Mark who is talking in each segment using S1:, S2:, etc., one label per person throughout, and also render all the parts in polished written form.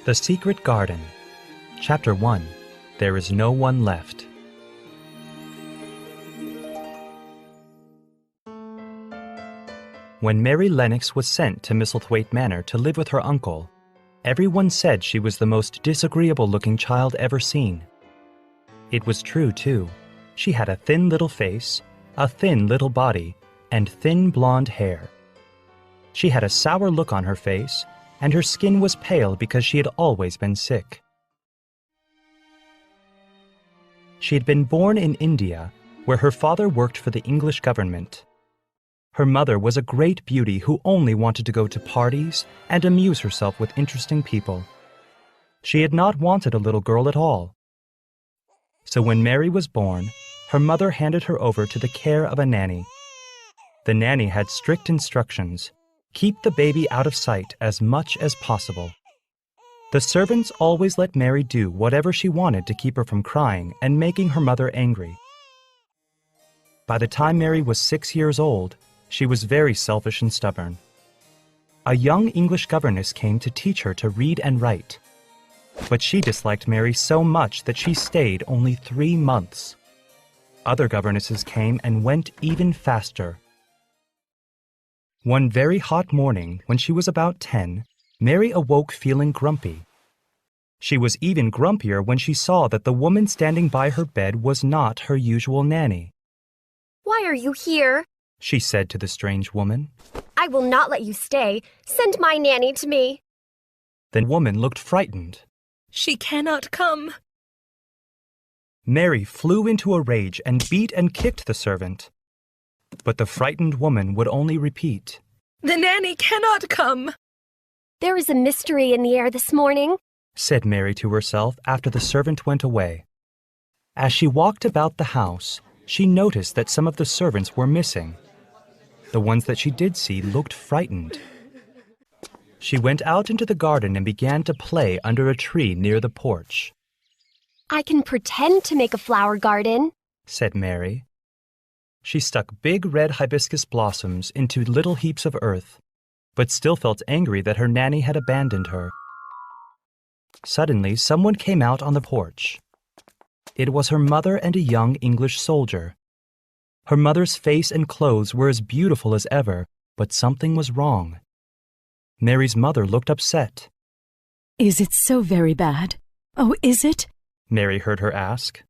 S1: The Secret Garden. Chapter 1. There is no one left. When Mary Lennox was sent to Misselthwaite Manor to live with her uncle, everyone said she was the most disagreeable-looking child ever seen. It was true, too. She had a thin little face, a thin little body, and thin blonde hair. She had a sour look on her face, and her skin was pale because she had always been sick. She had been born in India, where her father worked for the English government. Her mother was a great beauty who only wanted to go to parties and amuse herself with interesting people. She had not wanted a little girl at all. So when Mary was born, her mother handed her over to the care of a nanny. The nanny had strict instructions: keep the baby out of sight as much as possible. The servants always let Mary do whatever she wanted to keep her from crying and making her mother angry. By the time Mary was 6 years old, she was very selfish and stubborn. A young English governess came to teach her to read and write, but she disliked Mary so much that she stayed only 3 months. Other governesses came and went even faster. One very hot morning, when she was about 10, Mary awoke feeling grumpy. She was even grumpier when she saw that the woman standing by her bed was not her usual nanny.
S2: "Why are you here?"
S1: she said to the strange woman.
S2: "I will not let you stay. Send my nanny to me."
S1: The woman looked frightened.
S3: "She cannot come."
S1: Mary flew into a rage and beat and kicked the servant. But the frightened woman would only repeat,
S3: "The nanny cannot come."
S2: "There is a mystery in the air this morning,"
S1: said Mary to herself after the servant went away. As she walked about the house, she noticed that some of the servants were missing. The ones that she did see looked frightened. She went out into the garden and began to play under a tree near the porch.
S2: "I can pretend to make a flower garden,"
S1: said Mary. She stuck big red hibiscus blossoms into little heaps of earth, but still felt angry that her nanny had abandoned her. Suddenly, someone came out on the porch. It was her mother and a young English soldier. Her mother's face and clothes were as beautiful as ever, but something was wrong. Mary's mother looked upset.
S4: "Is it so very bad? Oh, is it?"
S1: Mary heard her ask.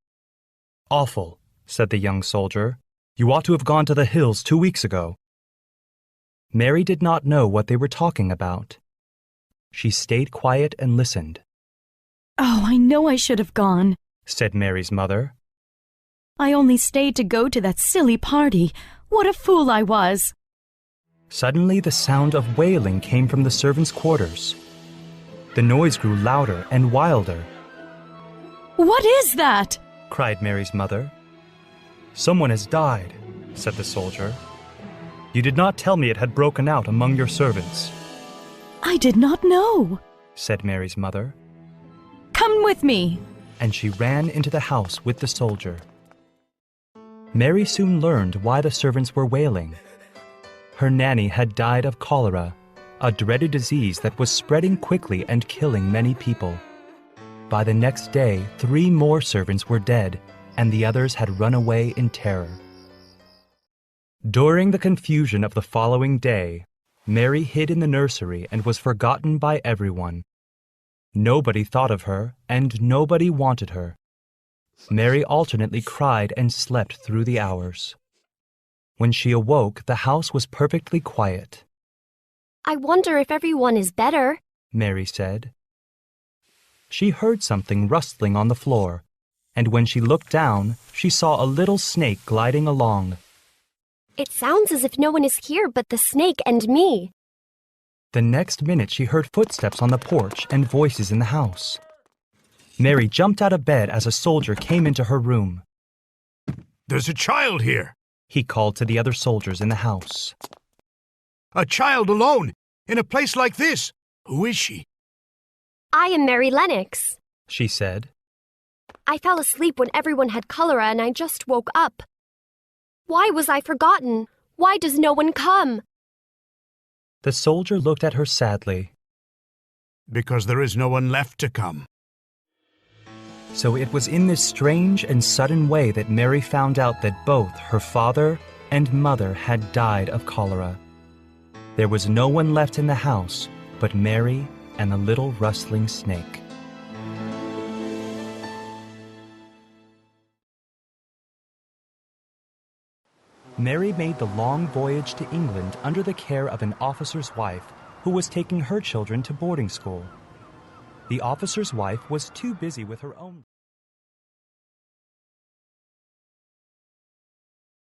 S1: "Awful," said the young soldier. "You ought to have gone to the hills 2 weeks ago." Mary did not know what they were talking about. She stayed quiet and listened.
S4: "Oh, I know I should have gone,"
S1: said Mary's mother.
S4: "I only stayed to go to that silly party. What a fool I was!"
S1: Suddenly, the sound of wailing came from the servants' quarters. The noise grew louder and wilder.
S4: "What is that?"
S1: cried Mary's mother. "Someone has died," said the soldier. "You did not tell me it had broken out among your servants."
S4: "I did not know,"
S1: said Mary's mother.
S4: "Come with me."
S1: And she ran into the house with the soldier. Mary soon learned why the servants were wailing. Her nanny had died of cholera, a dreaded disease that was spreading quickly and killing many people. By the next day, 3 more servants were dead, and the others had run away in terror. During the confusion of the following day, Mary hid in the nursery and was forgotten by everyone. Nobody thought of her, and nobody wanted her. Mary alternately cried and slept through the hours. When she awoke, the house was perfectly quiet.
S2: "I wonder if everyone is better,"
S1: Mary said. She heard something rustling on the floor, and when she looked down, she saw a little snake gliding along.
S2: "It sounds as if no one is here but the snake and me."
S1: The next minute she heard footsteps on the porch and voices in the house. Mary jumped out of bed as a soldier came into her room.
S5: "There's a child here,"
S1: he called to the other soldiers in the house.
S5: "A child alone, in a place like this. Who is she?"
S2: "I am Mary Lennox,"
S1: she said.
S2: "I fell asleep when everyone had cholera and I just woke up. Why was I forgotten? Why does no one come?"
S1: The soldier looked at her sadly.
S5: because there is no one left to come.
S1: So it was in this strange and sudden way that Mary found out that both her father and mother had died of cholera. There was no one left in the house but Mary and the little rustling snake. Mary made the long voyage to England under the care of an officer's wife who was taking her children to boarding school. The officer's wife was too busy with her own